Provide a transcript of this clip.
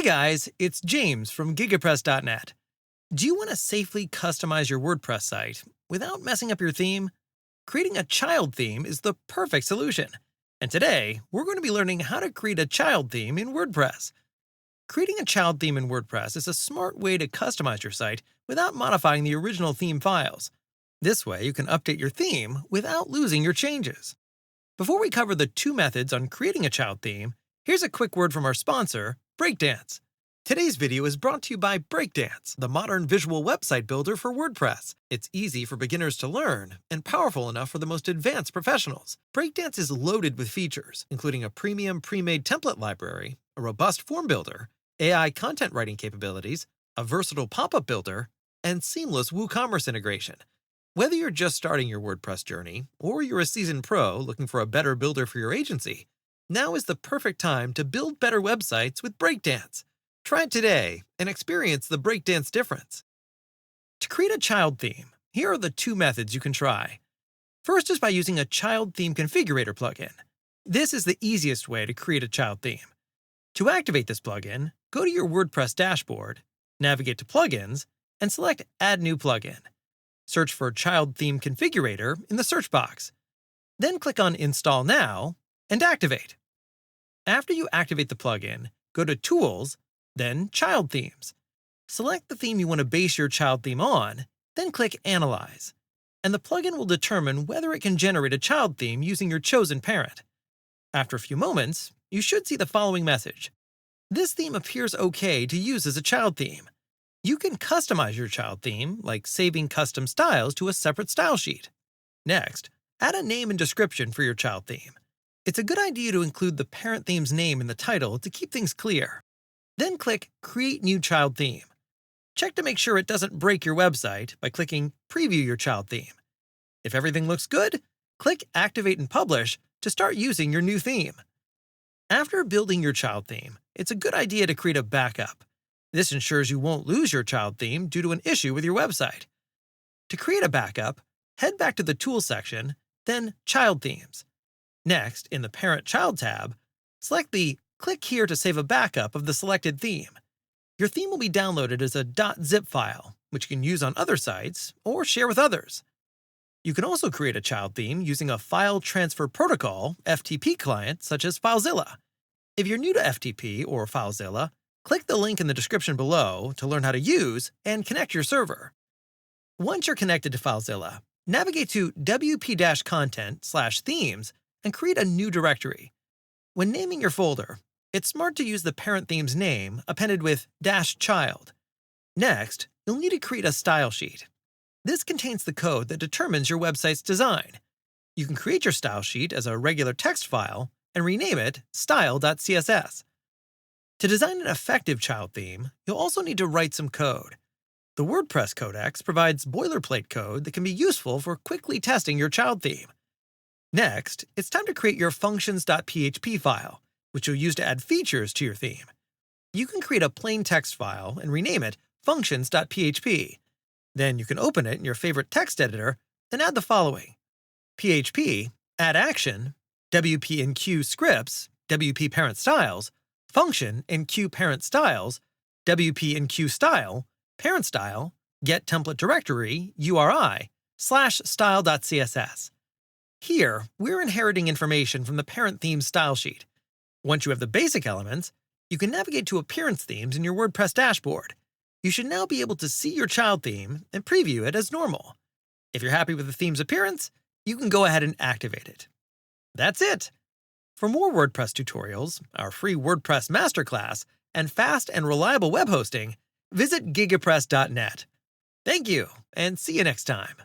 Hey guys, it's James from gigapress.net. Do you want to safely customize your WordPress site without messing up your theme? Creating a child theme is the perfect solution. And today, we're going to be learning how to create a child theme in WordPress. Creating a child theme in WordPress is a smart way to customize your site without modifying the original theme files. This way, you can update your theme without losing your changes. Before we cover the two methods on creating a child theme, here's a quick word from our sponsor, Breakdance. Today's video is brought to you by Breakdance, the modern visual website builder for WordPress. It's easy for beginners to learn and powerful enough for the most advanced professionals. Breakdance is loaded with features, including a premium pre-made template library, a robust form builder, AI content writing capabilities, a versatile pop-up builder, and seamless WooCommerce integration. Whether you're just starting your WordPress journey or you're a seasoned pro looking for a better builder for your agency, now is the perfect time to build better websites with Breakdance. Try it today and experience the Breakdance difference. To create a child theme, here are the two methods you can try. First is by using a child theme configurator plugin. This is the easiest way to create a child theme. To activate this plugin, go to your WordPress dashboard, navigate to Plugins, and select Add New Plugin. Search for Child Theme Configurator in the search box. Then click on Install Now and activate. After you activate the plugin, go to Tools, then Child Themes. Select the theme you want to base your child theme on, then click Analyze, and the plugin will determine whether it can generate a child theme using your chosen parent. After a few moments, you should see the following message. This theme appears okay to use as a child theme. You can customize your child theme, like saving custom styles to a separate style sheet. Next, add a name and description for your child theme. It's a good idea to include the parent theme's name in the title to keep things clear. Then click Create New Child Theme. Check to make sure it doesn't break your website by clicking Preview Your Child Theme. If everything looks good, click Activate and Publish to start using your new theme. After building your child theme, it's a good idea to create a backup. This ensures you won't lose your child theme due to an issue with your website. To create a backup, head back to the Tools section, then Child Themes. Next, in the Parent-Child tab, select the Click here to save a backup of the selected theme. Your theme will be downloaded as a .zip file, which you can use on other sites or share with others. You can also create a child theme using a File Transfer Protocol (FTP) client such as FileZilla. If you're new to FTP or FileZilla, click the link in the description below to learn how to use and connect your server. Once you're connected to FileZilla, navigate to wp-content/themes and create a new directory. When naming your folder, it's smart to use the parent theme's name appended with -child. Next, you'll need to create a style sheet. This contains the code that determines your website's design. You can create your style sheet as a regular text file and rename it style.css. To design an effective child theme, you'll also need to write some code. The WordPress Codex provides boilerplate code that can be useful for quickly testing your child theme. Next, it's time to create your functions.php file, which you'll use to add features to your theme. You can create a plain text file and rename it functions.php. Then you can open it in your favorite text editor and add the following: PHP, add action, WP and Q scripts, WP parent styles, function and Q parent styles, WP and Q style, parent style, get template directory, URI, /style.css. Here, we're inheriting information from the parent theme's style sheet. Once you have the basic elements, you can navigate to Appearance Themes in your WordPress dashboard. You should now be able to see your child theme and preview it as normal. If you're happy with the theme's appearance, you can go ahead and activate it. That's it! For more WordPress tutorials, our free WordPress masterclass, and fast and reliable web hosting, visit gigapress.net. Thank you, and see you next time.